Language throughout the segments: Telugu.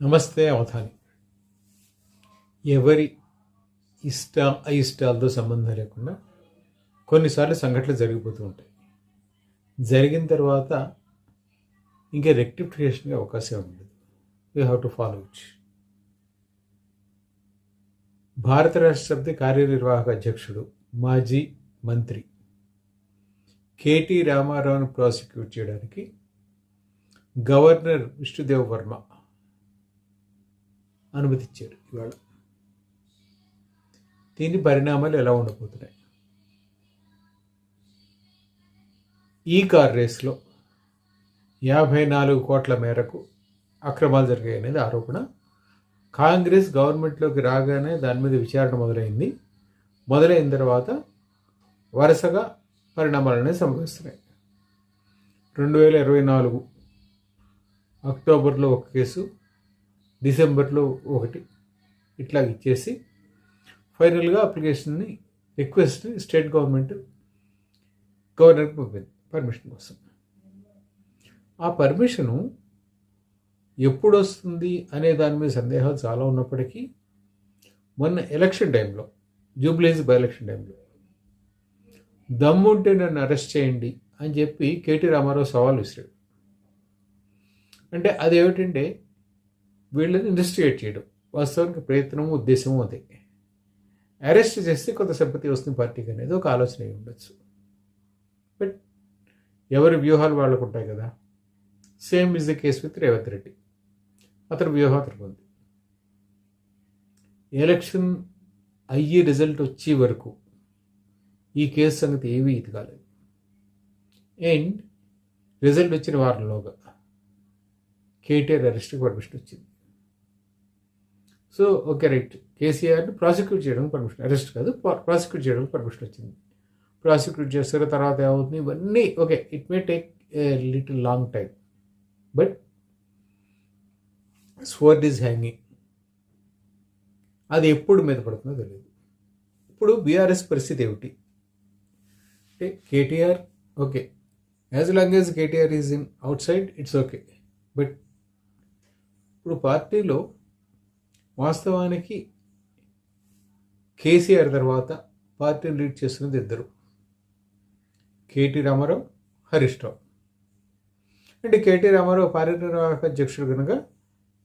నమస్తే అవధాని. ఎవరి అయిష్టాలతో సంబంధం లేకుండా కొన్నిసార్లు సంఘటనలు జరిగిపోతూ ఉంటాయి. జరిగిన తర్వాత ఇంకా రెక్టిఫికేషన్కి అవకాశం ఉండదు. You have to follow it. భారత రాష్ట్రపతి కార్యనిర్వాహక అధ్యక్షుడు మాజీ మంత్రి కేటీ రామారావును ప్రాసిక్యూట్ చేయడానికి గవర్నర్ విష్ణుదేవ్ వర్మ అనుమతిచ్చారు. ఇవాళ దీని పరిణామాలు ఎలా ఉండబోతున్నాయి? ఈ కార్ రేస్లో 54 కోట్ల మేరకు అక్రమాలు జరిగాయి అనేది ఆరోపణ. కాంగ్రెస్ గవర్నమెంట్లోకి రాగానే దాని మీద విచారణ మొదలైన తర్వాత వరుసగా పరిణామాలు అనేవి సంభవిస్తున్నాయి. 2024 అక్టోబర్లో ఒక కేసు, డిసెంబర్లో ఒకటి, ఇట్లా ఇచ్చేసి ఫైనల్గా రిక్వెస్ట్ని స్టేట్ గవర్నర్కి పంపింది పర్మిషన్ కోసం. ఆ పర్మిషను ఎప్పుడు వస్తుంది అనే దాని మీద సందేహాలు చాలా ఉన్నప్పటికీ మొన్న ఎలక్షన్ టైంలో, జూబ్లీహిల్స్ బై ఎలక్షన్ టైంలో దమ్ముంటే నన్ను అరెస్ట్ చేయండి అని చెప్పి కేటీ రామారావు సవాల్ విసిరాడు. అంటే అదేమిటంటే వీళ్ళని ఇన్వెస్టిగేట్ చేయడం, వాస్తవానికి ప్రయత్నము ఉద్దేశము అదే. అరెస్ట్ చేస్తే కొంత సింపతి వస్తుంది పార్టీకి అనేది ఒక ఆలోచన అయి ఉండొచ్చు. బట్ ఎవరి వ్యూహాలు వాళ్ళకు ఉంటాయి కదా. Same is the case with Revanth Reddy. అతని వ్యూహం అతనికి ఉంది. ఎలక్షన్ అయ్యి రిజల్ట్ వచ్చే వరకు ఈ కేసు సంగతి ఏమీ ఇది కాలేదు. అండ్ రిజల్ట్ వచ్చిన వారంలోగా కేటీఆర్ అరెస్ట్కి పర్మిషన్ వచ్చింది. సో ఓకే రైట్, కేసీఆర్ని ప్రాసిక్యూట్ చేయడానికి పర్మిషన్, అరెస్ట్ కాదు ప్రాసిక్యూట్ చేయడానికి పర్మిషన్ వచ్చింది. ప్రాసిక్యూట్ చేస్తారు, తర్వాత ఏమవుతుంది, ఇవన్నీ okay. It may take a little long time, but sword is hanging. అది ఎప్పుడు మీద పడుతుందో తెలియదు. ఇప్పుడు బీఆర్ఎస్ పరిస్థితి ఏమిటి అంటే, KTR okay, as long as KTR is in out side it's okay. But ఇప్పుడు పార్టీలో వాస్తవానికి కేసీఆర్ తర్వాత పార్టీని లీడ్ చేస్తున్నది ఇద్దరు, కేటీ రామారావు, హరీష్ రావు. అంటే కేటీ రామారావు కార్యనిర్వాహక అధ్యక్షుడు కనుక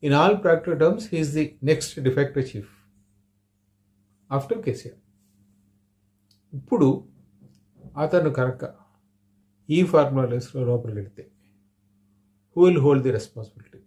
in all practical terms he's the next de facto chief after KCR. ఇప్పుడు అతను కనుక ఈ ఫార్ములా రేస్లో లోపలికి వెళితే who will hold the responsibility?